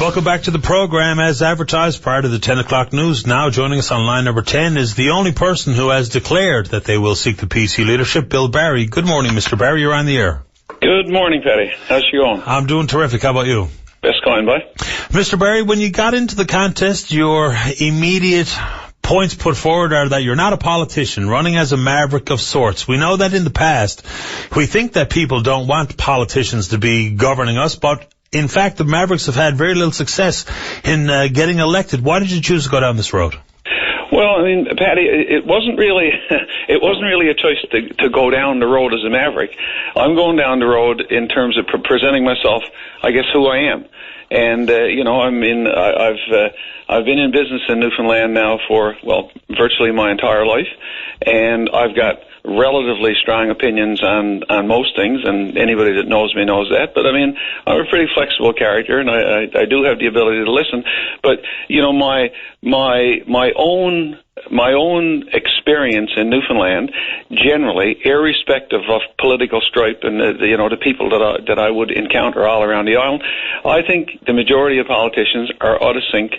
Welcome back to the program. As advertised prior to the 10 o'clock news, now joining us on line number 10 is the only person who has declared that they will seek the PC leadership, Bill Barry. Good morning, Mr. Barry. You're on the air. Good morning, Paddy. How's it going? I'm doing terrific. How about you? Best kind, boy. Mr. Barry, when you got into the contest, your immediate points put forward are that you're not a politician, running as a maverick of sorts. We know that in the past, we think that people don't want politicians to be governing us, but in fact, the Mavericks have had very little success in getting elected. Why did you choose to go down this road? Well, I mean, Paddy, it wasn't really a choice to go down the road as a maverick. I'm going down the road in terms of presenting myself, I guess, who I am. And I've been in business in Newfoundland now for, well, virtually my entire life, and I've got relatively strong opinions on most things, and anybody that knows me knows that. But I mean, I'm a pretty flexible character, and I do have the ability to listen. But you know, my own experience in Newfoundland, generally, irrespective of political stripe and the people that I would encounter all around the island, I think the majority of politicians are out of sync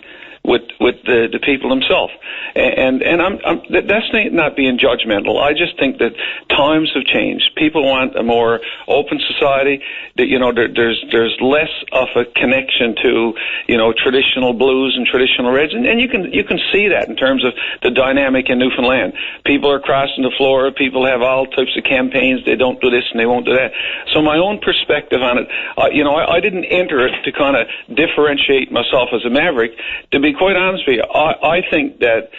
with the people themselves, and that's not being judgmental. I just think that times have changed. People want a more open society. That there's less of a connection to traditional blues and traditional reds, and you can see that in terms of the dynamic in Newfoundland. People are crossing the floor. People have all types of campaigns. They don't do this and they won't do that. So my own perspective on it, I didn't enter it to kind of differentiate myself as a maverick. To be quite honest with you, I think that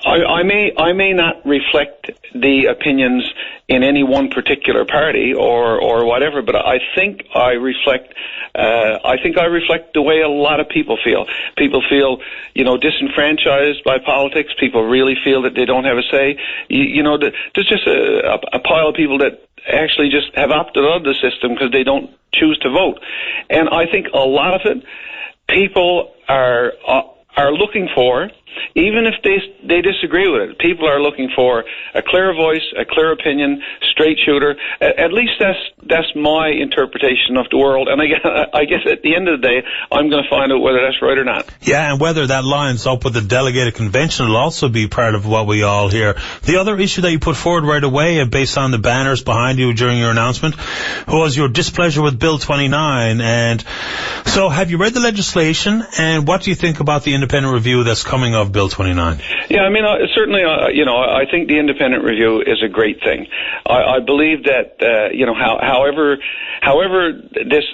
I may not reflect the opinions in any one particular party or whatever, but I think I reflect the way a lot of people feel. People feel disenfranchised by politics. People really feel that they don't have a say. There's just a pile of people that actually just have opted out of the system because they don't choose to vote, and I think a lot of it, people are looking for, even if they disagree with it, people are looking for a clear voice, a clear opinion, straight shooter. At least that's my interpretation of the world. And I guess at the end of the day, I'm going to find out whether that's right or not. Yeah, and whether that lines up with the delegated convention will also be part of what we all hear. The other issue that you put forward right away, based on the banners behind you during your announcement, was your displeasure with Bill 29. And so have you read the legislation, and what do you think about the independent review that's coming of Bill 29? Yeah, I mean, certainly, I think the independent review is a great thing. I believe that, however this,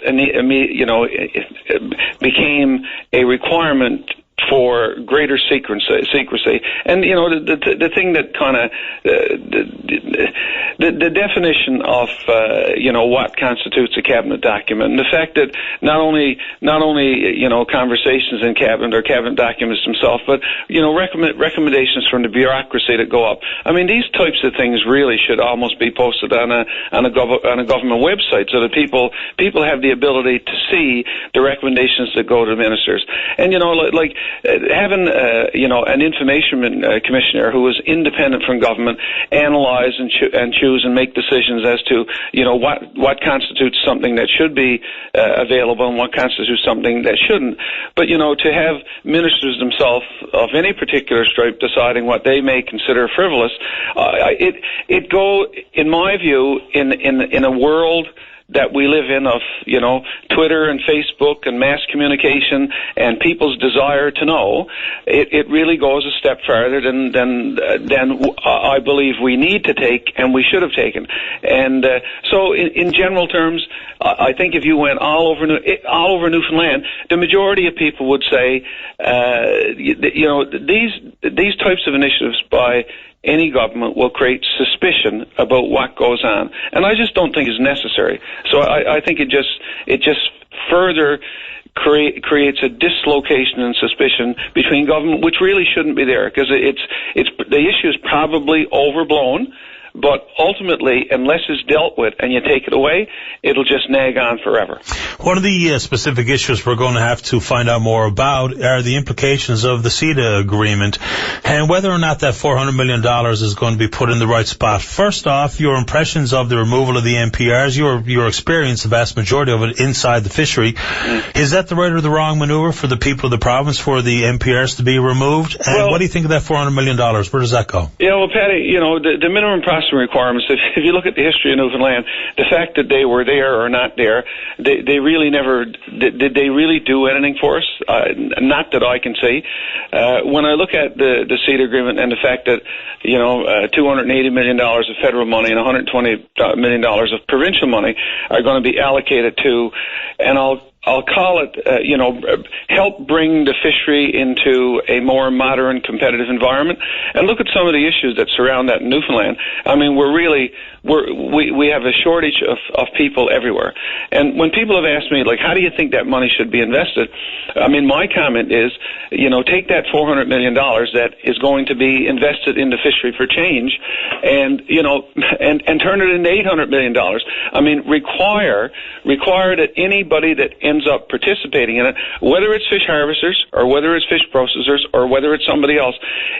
became a requirement for greater secrecy, and the thing that kind of the definition of what constitutes a cabinet document, and the fact that not only conversations in cabinet or cabinet documents themselves, but recommendations from the bureaucracy that go up. I mean, these types of things really should almost be posted on a government website, so that people have the ability to see the recommendations that go to ministers. And having an information commissioner who is independent from government analyze and choose and make decisions as to what constitutes something that should be available and what constitutes something that shouldn't. But to have ministers themselves of any particular stripe deciding what they may consider frivolous, it go, in my view, in a world that we live in of, Twitter and Facebook and mass communication and people's desire to know, it really goes a step farther than I believe we need to take and we should have taken. And so in general terms, I think if you went all over Newfoundland, the majority of people would say, these types of initiatives by any government will create suspicion about what goes on, and I just don't think it's necessary. So I think it just further creates a dislocation and suspicion between government, which really shouldn't be there, because the issue is probably overblown. but ultimately, unless it's dealt with and you take it away, it'll just nag on forever. One of the specific issues we're going to have to find out more about are the implications of the CETA agreement and whether or not that $400 million is going to be put in the right spot. First off, your impressions of the removal of the MPRs, your experience, the vast majority of it inside the fishery. Is that the right or the wrong maneuver for the people of the province for the MPRs to be removed? And what do you think of that $400 million? Where does that go? Yeah, well, Patty, the minimum processing requirements, if you look at the history of Newfoundland, the fact that they were there or not there, they really never, did they really do anything for us? Not that I can see. When I look at the CETA agreement and the fact that, $280 million of federal money and $120 million of provincial money are going to be allocated to, and I'll call it, help bring the fishery into a more modern, competitive environment. And look at some of the issues that surround that in Newfoundland. I mean, we have a shortage of people everywhere. And when people have asked me, like, how do you think that money should be invested? I mean, my comment is, take that $400 million that is going to be invested in the fishery for change and turn it into $800 million. I mean, require that anybody that ends up participating in it, whether it's fish harvesters or whether it's fish processors or whether it's somebody else,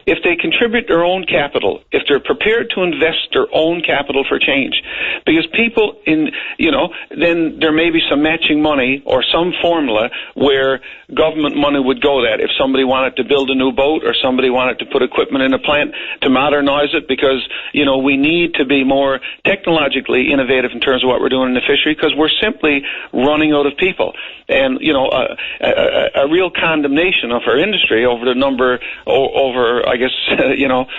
if they contribute their own capital, if they're prepared to invest their own capital for change, because people then there may be some matching money or some formula where government money would go that if somebody wanted to build a new boat or somebody wanted to put equipment in a plant to modernize it, because we need to be more technologically innovative in terms of what we're doing in the fishery, because we're simply running out of people. And a real condemnation of our industry over the number over I guess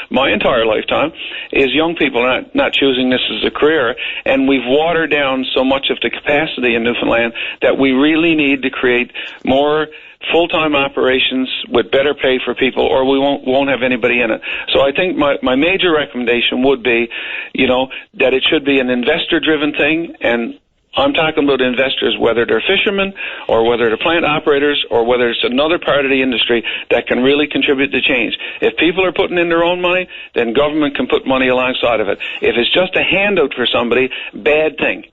my entire lifetime is young people not choosing this as a career, and we've watered down so much of the capacity in Newfoundland that we really need to create more full-time operations with better pay for people, or we won't have anybody in it. So I think my major recommendation would be, that it should be an investor-driven thing, and I'm talking about investors, whether they're fishermen or whether they're plant operators or whether it's another part of the industry that can really contribute to change. If people are putting in their own money, then government can put money alongside of it. If it's just a handout for somebody, bad thing.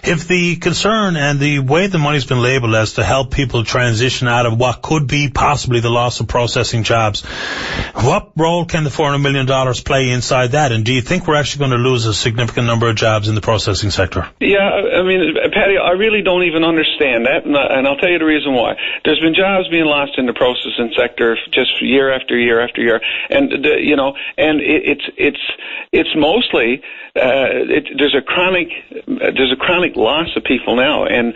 If the concern and the way the money's been labeled as to help people transition out of what could be possibly the loss of processing jobs, what role can the $400 million play inside that? And do you think we're actually going to lose a significant number of jobs in the processing sector? Yeah, I mean, Patty, I really don't even understand that, and I'll tell you the reason why. There's been jobs being lost in the processing sector just year after year after year, and it's mostly there's a chronic loss of people now, and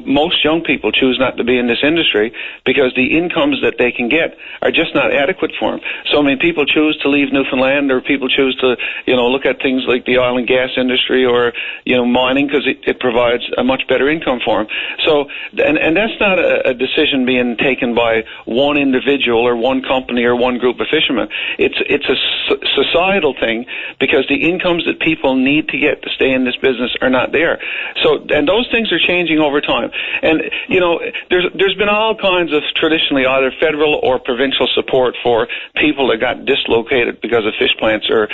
most young people choose not to be in this industry because the incomes that they can get are just not adequate for them. So I mean, people choose to leave Newfoundland, or people choose to look at things like the oil and gas industry or mining, because it provides a much better income for them. So and that's not a decision being taken by one individual or one company or one group of fishermen. It's a societal thing, because the incomes that people need to get to stay in this business are not there. So, and those things are changing over time. And, there's been all kinds of traditionally either federal or provincial support for people that got dislocated because of fish plants or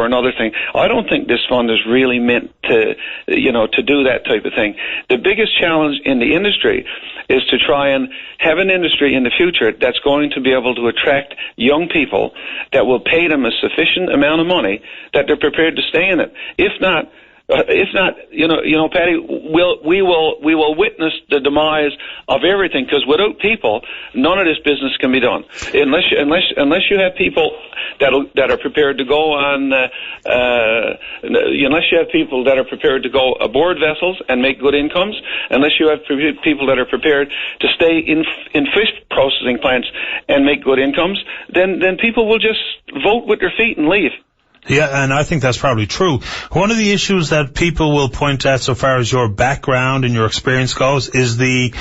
another thing. I don't think this fund is really meant to do that type of thing. The biggest challenge in the industry is to try and have an industry in the future that's going to be able to attract young people that will pay them a sufficient amount of money that they're prepared to stay in it. If not, Patty, we will witness the demise of everything, because without people, none of this business can be done. Unless you have people that are prepared to go on, unless you have people that are prepared to go aboard vessels and make good incomes, unless you have people that are prepared to stay in fish processing plants and make good incomes, then people will just vote with their feet and leave. Yeah, and I think that's probably true. One of the issues that people will point at, so far as your background and your experience goes, is the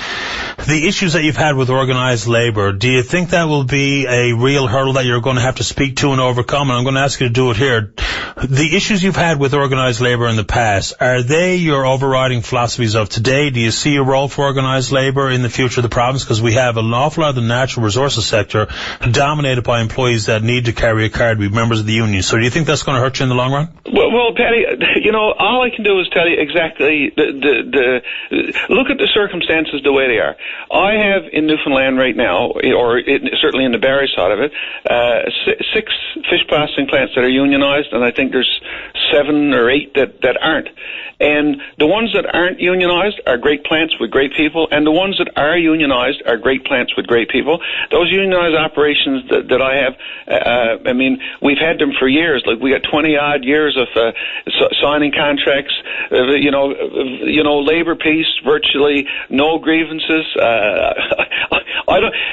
issues that you've had with organized labor. Do you think that will be a real hurdle that you're going to have to speak to and overcome? And I'm going to ask you to do it here. The issues you've had with organized labor in the past, are they your overriding philosophies of today? Do you see a role for organized labor in the future of the province? Because we have an awful lot of the natural resources sector dominated by employees that need to carry a card, be members of the union. So do you think that's going to hurt you in the long run? Well, Paddy, all I can do is tell you exactly look at the circumstances the way they are. I have in Newfoundland right now, certainly in the Barrie side of it, 6 fish processing plants that are unionized, and I think there's 7 or 8 that aren't. And the ones that aren't unionized are great plants with great people, and the ones that are unionized are great plants with great people. Those unionized operations that I have, we've had them for years. Like, we got 20-odd years of signing contracts, labor peace, virtually no grievances.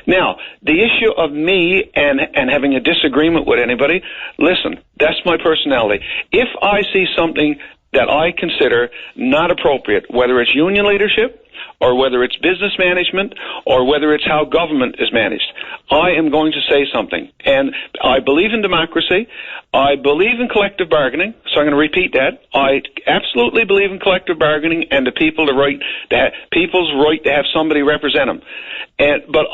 Now, the issue of me and having a disagreement with anybody, listen, that's my personality. If I see something that I consider not appropriate, whether it's union leadership or whether it's business management or whether it's how government is managed, I am going to say something. And I believe in democracy. I believe in collective bargaining, so I'm going to repeat that. I absolutely believe in collective bargaining and people's right to have somebody represent them. But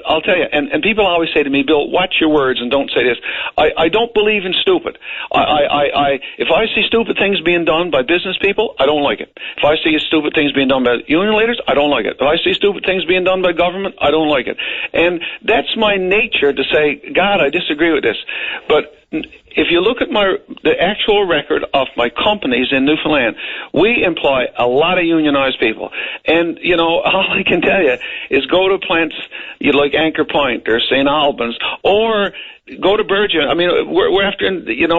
I'll tell you, and people always say to me, Bill, watch your words and don't say this. I don't believe in stupid. If I see stupid things being done by business people, I don't like it. If I see stupid things being done by union leaders, I don't like it. If I see stupid things being done by government, I don't like it. And that's my nature to say, God, I disagree with this. But if you look at the actual record of my companies in Newfoundland, we employ a lot of unionized people. And, all I can tell you is go to plants like Anchor Point or St. Albans, or go to Burgeo. I mean, we're after,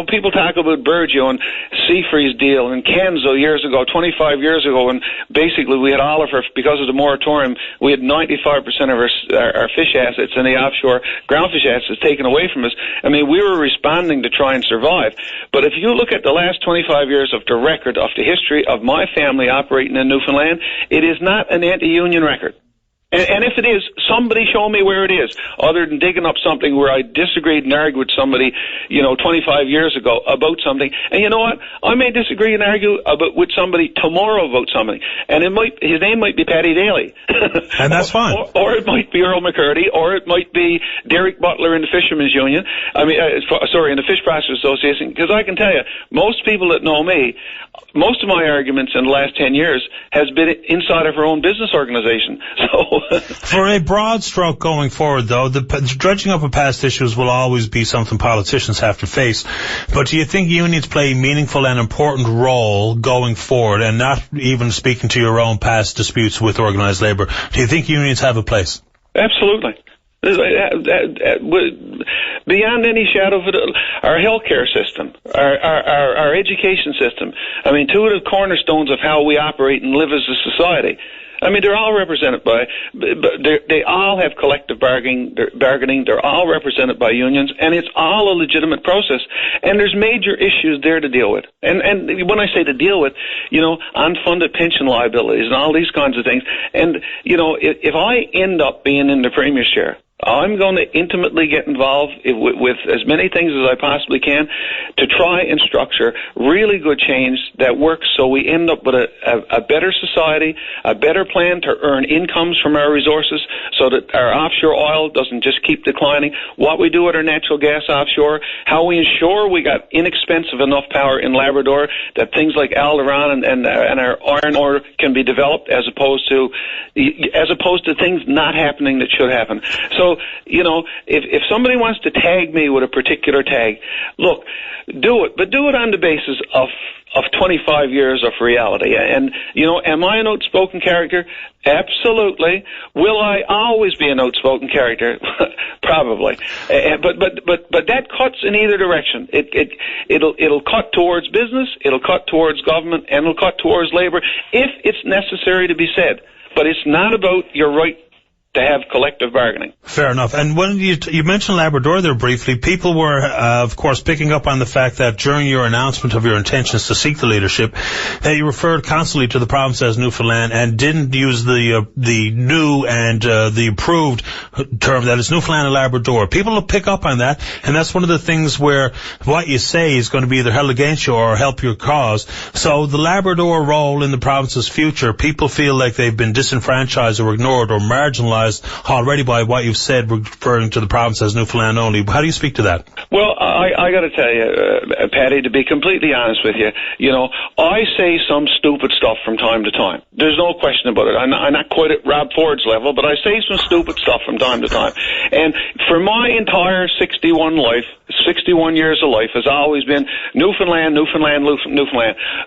people talk about Burgeo and Seafreeze deal and Kenzo years ago, 25 years ago, and basically we had all of our, because of the moratorium, we had 95% of our fish assets and the offshore groundfish assets taken away from us. I mean, we were responding to try and survive. But if you look at the last 25 years of the record of the history of my family operating in Newfoundland, it is not an anti-union record. And if it is, somebody show me where it is, other than digging up something where I disagreed and argued with somebody, 25 years ago about something. And you know what? I may disagree and argue with somebody tomorrow about something. And his name might be Paddy Daly. And that's fine. Or it might be Earl McCurdy, or it might be Derek Butler in the Fishermen's Union. In the Fish Processors Association. Because I can tell you, most people that know me, most of my arguments in the last 10 years has been inside of our own business organization. So... For a broad stroke going forward, though, the dredging up of past issues will always be something politicians have to face. But do you think unions play a meaningful and important role going forward, and not even speaking to your own past disputes with organised labour? Do you think unions have a place? Absolutely. Beyond any shadow of it, our healthcare system, our education system, I mean, 2 of the cornerstones of how we operate and live as a society. I mean, they're all represented by, but they all have collective bargaining. They're all represented by unions, and it's all a legitimate process. And there's major issues there to deal with. And when I say to deal with, unfunded pension liabilities and all these kinds of things. And if I end up being in the Premier's chair, I'm going to intimately get involved with as many things as I possibly can to try and structure really good change that works so we end up with a better society, a better plan to earn incomes from our resources so that our offshore oil doesn't just keep declining, what we do with our natural gas offshore, how we ensure we got inexpensive enough power in Labrador that things like Alderon and our iron ore can be developed as opposed to things not happening that should happen. So, if somebody wants to tag me with a particular tag, look, do it, but do it on the basis of 25 years of reality. And, am I an outspoken character? Absolutely. Will I always be an outspoken character? Probably. But that cuts in either direction. It'll cut towards business, it'll cut towards government, and it'll cut towards labor if it's necessary to be said. But it's not about your right to have collective bargaining. Fair enough. And when you mentioned Labrador there briefly, people were, of course, picking up on the fact that during your announcement of your intentions to seek the leadership, that you referred constantly to the province as Newfoundland and didn't use the new and the approved term that is Newfoundland and Labrador. People will pick up on that, and that's one of the things where what you say is going to be either held against you or help your cause. So the Labrador role in the province's future, people feel like they've been disenfranchised or ignored or marginalized already by what you've you've said referring to the province as Newfoundland only. How do you speak to that? Well, I got to tell you, Paddy, to be completely honest with you, I say some stupid stuff from time to time. There's no question about it. I'm not quite at Rob Ford's level, but I say some stupid stuff from time to time. And for my entire 61 years of life has always been Newfoundland.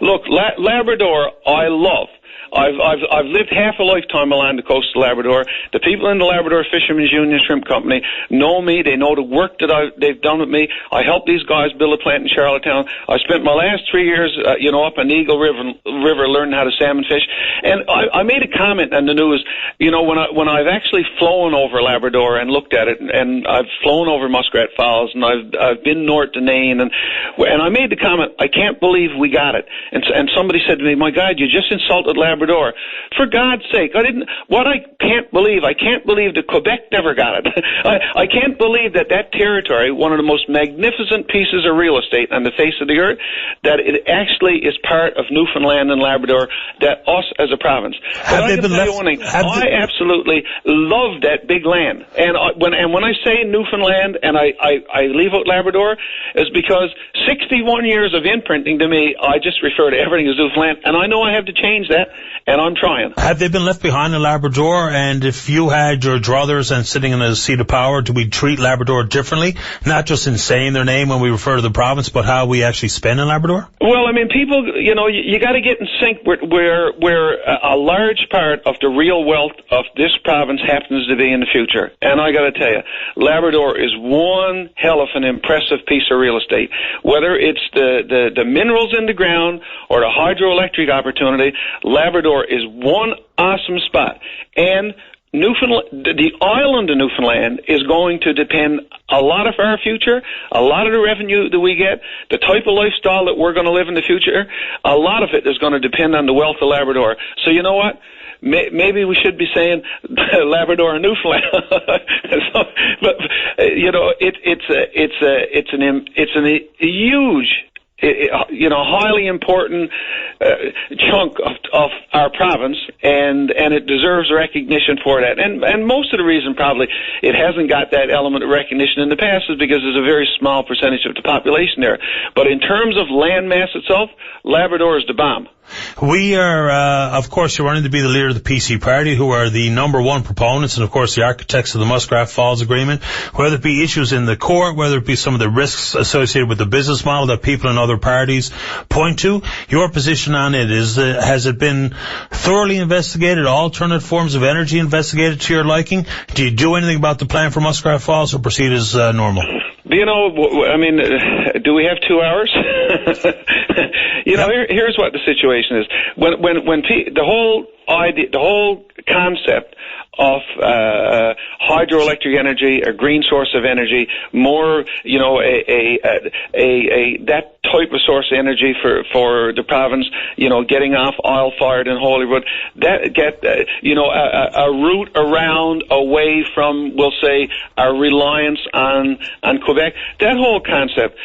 Look, Labrador, I love. I've lived half a lifetime along the coast of Labrador. The people in the Labrador Fishermen's Union Shrimp Company know me. They know the work that they've done with me. I helped these guys build a plant in Charlottetown. I spent my last 3 years, up on the Eagle River learning how to salmon fish. And I made a comment on the news, when I've actually flown over Labrador and looked at it, and I've flown over Muskrat Falls, and I've been north to Nain, and I made the comment, I can't believe we got it. And somebody said to me, my God, you just insulted Labrador. For God's sake, I can't believe that Quebec never got it. I can't believe that territory, one of the most magnificent pieces of real estate on the face of the earth, that it actually is part of Newfoundland and Labrador, that us as a province. But I can tell you one thing, I absolutely love that big land. And when I say Newfoundland and I leave out Labrador, is because 61 years of imprinting to me, I just refer to everything as Newfoundland, and I know I have to change that. And I'm trying. Have they been left behind in Labrador? And if you had your druthers and sitting in a seat of power, do we treat Labrador differently? Not just in saying their name when we refer to the province, but how we actually spend in Labrador? Well, I mean, people, you got to get in sync where a large part of the real wealth of this province happens to be in the future. And I got to tell you, Labrador is one hell of an impressive piece of real estate. Whether it's the minerals in the ground or the hydroelectric opportunity, Labrador is one awesome spot. And Newfoundland, the island of Newfoundland is going to depend a lot of our future, a lot of the revenue that we get, the type of lifestyle that we're going to live in the future, a lot of it is going to depend on the wealth of Labrador. So you know what? Maybe we should be saying Labrador and Newfoundland. It's a huge, highly important chunk of our province, and it deserves recognition for that. And most of the reason probably it hasn't got that element of recognition in the past is because there's a very small percentage of the population there. But in terms of land mass itself, Labrador is the bomb. We are, of course, you're running to be the leader of the PC party, who are the number one proponents and, of course, the architects of the Muskrat Falls Agreement. Whether it be issues in the court, whether it be some of the risks associated with the business model that people in other parties point to, your position on it is, has it been thoroughly investigated, alternate forms of energy investigated to your liking? Do you do anything about the plan for Muskrat Falls or proceed as normal? Do we have 2 hours? Here's what the situation is. When the whole idea, the whole concept of hydroelectric energy, a green source of energy, more, that type of source of energy for the province, getting off oil fired in Holyrood, a route around away from, we'll say, our reliance on Quebec. That whole concept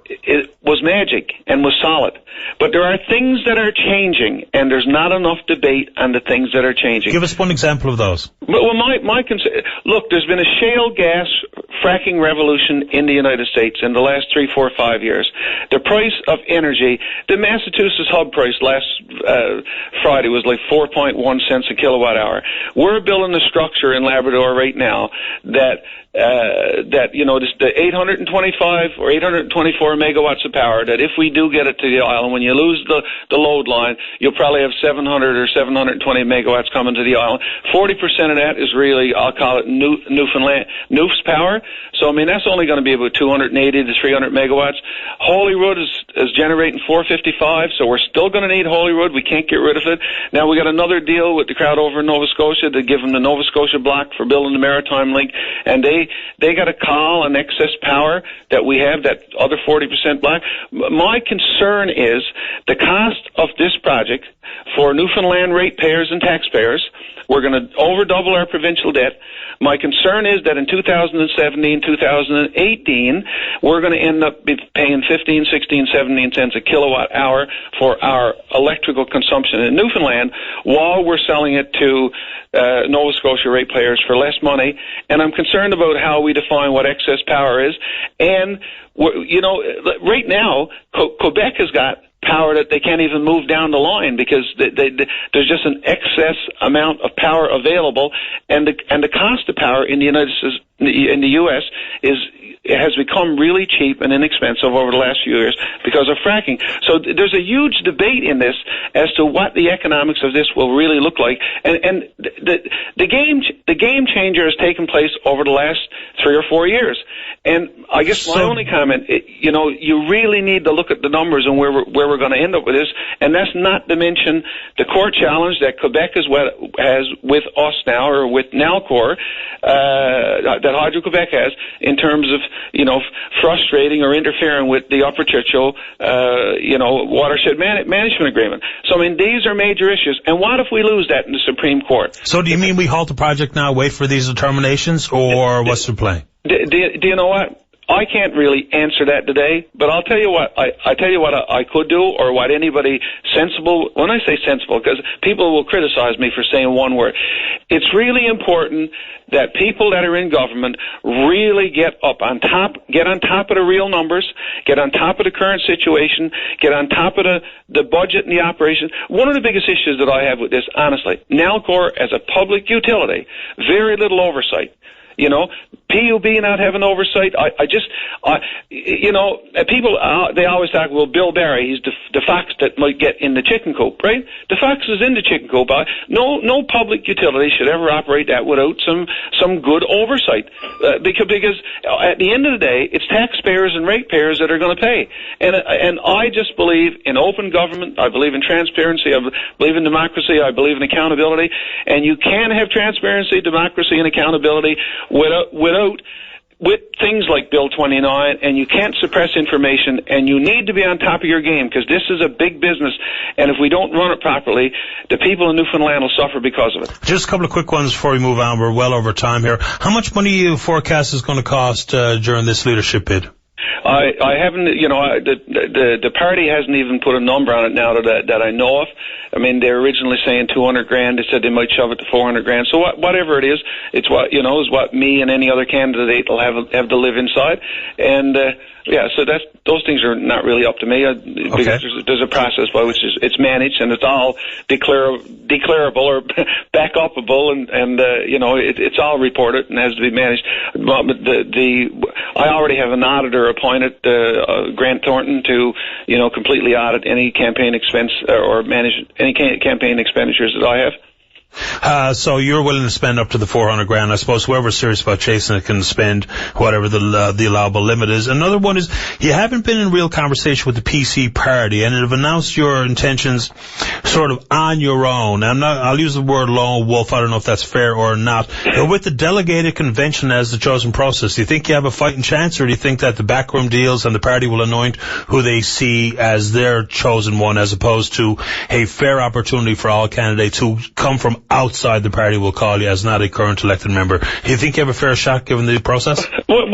it was magic and was solid. But there are things that are changing, and there's not enough debate on the things that are changing. Give us one example of those. Well, look, there's been a shale gas fracking revolution in the United States in the last 3, 4, 5 years. The price of energy, the Massachusetts hub price last Friday was like 4.1 cents a kilowatt hour. We're building a structure in Labrador right now that the 825 or 824 megawatts of power, that if we do get it to the island, when you lose the load line, you'll probably have 700 or 720 megawatts coming to the island. 40% of that is really, I'll call it Newf's power. So, that's only going to be about 280 to 300 megawatts. Holyrood is generating 455, so we're still going to need Holyrood. We can't get rid of it. Now, we got another deal with the crowd over in Nova Scotia to give them the Nova Scotia block for building the Maritime Link, and they got to call on excess power that we have, that other 40% block. My concern is the cost of this project for Newfoundland ratepayers and taxpayers. We're going to over double our provincial debt. My concern is that in 2017, 2018, we're going to end up paying 15, 16, 17 cents a kilowatt hour for our electrical consumption in Newfoundland while we're selling it to Nova Scotia ratepayers for less money. And I'm concerned about how we define what excess power is. And, right now, Quebec has got power that they can't even move down the line because there's just an excess amount of power available, and the cost of power in the U.S. has become really cheap and inexpensive over the last few years because of fracking. So there's a huge debate in this as to what the economics of this will really look like, and the game changer has taken place over the last 3 or 4 years. And I guess my only comment, you really need to look at the numbers and where we're going to end up with this, and that's not to mention the court challenge that Quebec has with us now, or with Nalcor, that Hydro-Quebec has, in terms of, frustrating or interfering with the Upper Churchill, watershed management agreement. So, these are major issues. And what if we lose that in the Supreme Court? So do you mean we halt the project now, wait for these determinations, or what's the play? Do you know what? I can't really answer that today, but I'll tell you what I could do, or what anybody sensible, when I say sensible, because people will criticize me for saying one word, it's really important that people that are in government really get on top of the real numbers, get on top of the current situation, get on top of the budget and the operation. One of the biggest issues that I have with this, honestly, Nalcor as a public utility, very little oversight. PUB not having oversight. People, they always talk, well, Bill Barry, he's the fox that might get in the chicken coop, right? The fox is in the chicken coop. No public utility should ever operate that without some good oversight. Because at the end of the day, it's taxpayers and ratepayers that are going to pay. And I just believe in open government. I believe in transparency. I believe in democracy. I believe in accountability. And you can have transparency, democracy, and accountability with things like Bill 29, and you can't suppress information, and you need to be on top of your game, because this is a big business, and if we don't run it properly, the people in Newfoundland will suffer because of it. Just a couple of quick ones before we move on. We're well over time here. How much money do you forecast is going to cost during this leadership bid? I haven't, the party hasn't even put a number on it now that I know of. They're originally saying $200,000. They said they might shove it to $400,000. So whatever it is, it's what, is what me and any other candidate will have to live inside. And, so those things are not really up to me, because there's a process by which it's managed, and it's all declarable or back upable, and it's all reported and has to be managed. But I already have an auditor appointed, Grant Thornton, to completely audit any campaign expense or manage any campaign expenditures that I have. So you're willing to spend up to the $400,000. I suppose whoever's serious about chasing it can spend whatever the allowable limit is. Another one is, you haven't been in real conversation with the PC party, and have announced your intentions sort of on your own. I'll use the word lone wolf. I don't know if that's fair or not. With the delegated convention as the chosen process, do you think you have a fighting chance, or do you think that the backroom deals and the party will anoint who they see as their chosen one, as opposed to a fair opportunity for all candidates who come from outside the party will call you as not a current elected member? Do you think you have a fair shot given the process? Well,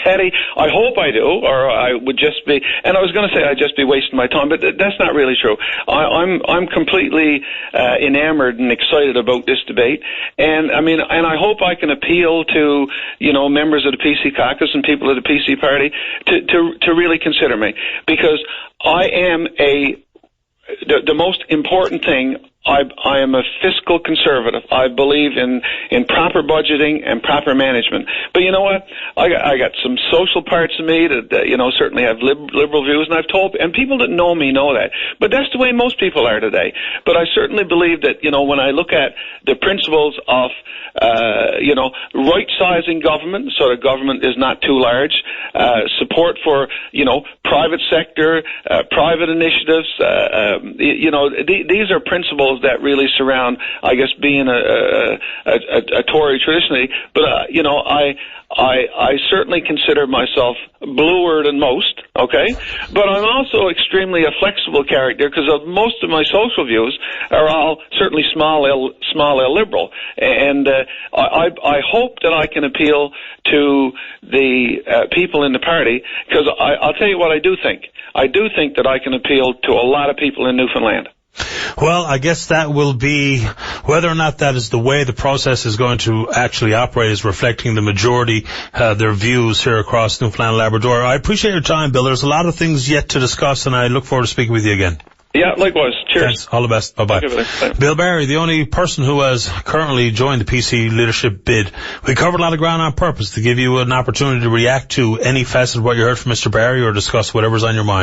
Patty, I hope I do, or I would just be, and I was going to say I'd just be wasting my time, but that's not really true. I'm completely enamored and excited about this debate, and I hope I can appeal to members of the PC caucus and people of the PC party to really consider me, because I am the most important thing. I am a fiscal conservative. I believe in proper budgeting and proper management. But you know what? I got some social parts of me that certainly have liberal views, and I've told, and people that know me know that. But that's the way most people are today. But I certainly believe that when I look at the principles of right-sizing government, so that government is not too large, support for private sector, private initiatives, these are principles details that really surround, I guess, being a Tory traditionally. But you know, I certainly consider myself bluer than most, okay? But I'm also extremely a flexible character because most of my social views are all certainly small L liberal. And I hope that I can appeal to the people in the party, because I'll tell you what I do think. I do think that I can appeal to a lot of people in Newfoundland. Well, I guess that will be, whether or not that is the way the process is going to actually operate, is reflecting the majority, their views here across Newfoundland and Labrador. I appreciate your time, Bill. There's a lot of things yet to discuss, and I look forward to speaking with you again. Yeah, likewise. Cheers. Thanks. All the best. Bye-bye. Okay, Bill Barry, the only person who has currently joined the PC leadership bid. We covered a lot of ground on purpose to give you an opportunity to react to any facet of what you heard from Mr. Barry or discuss whatever's on your mind.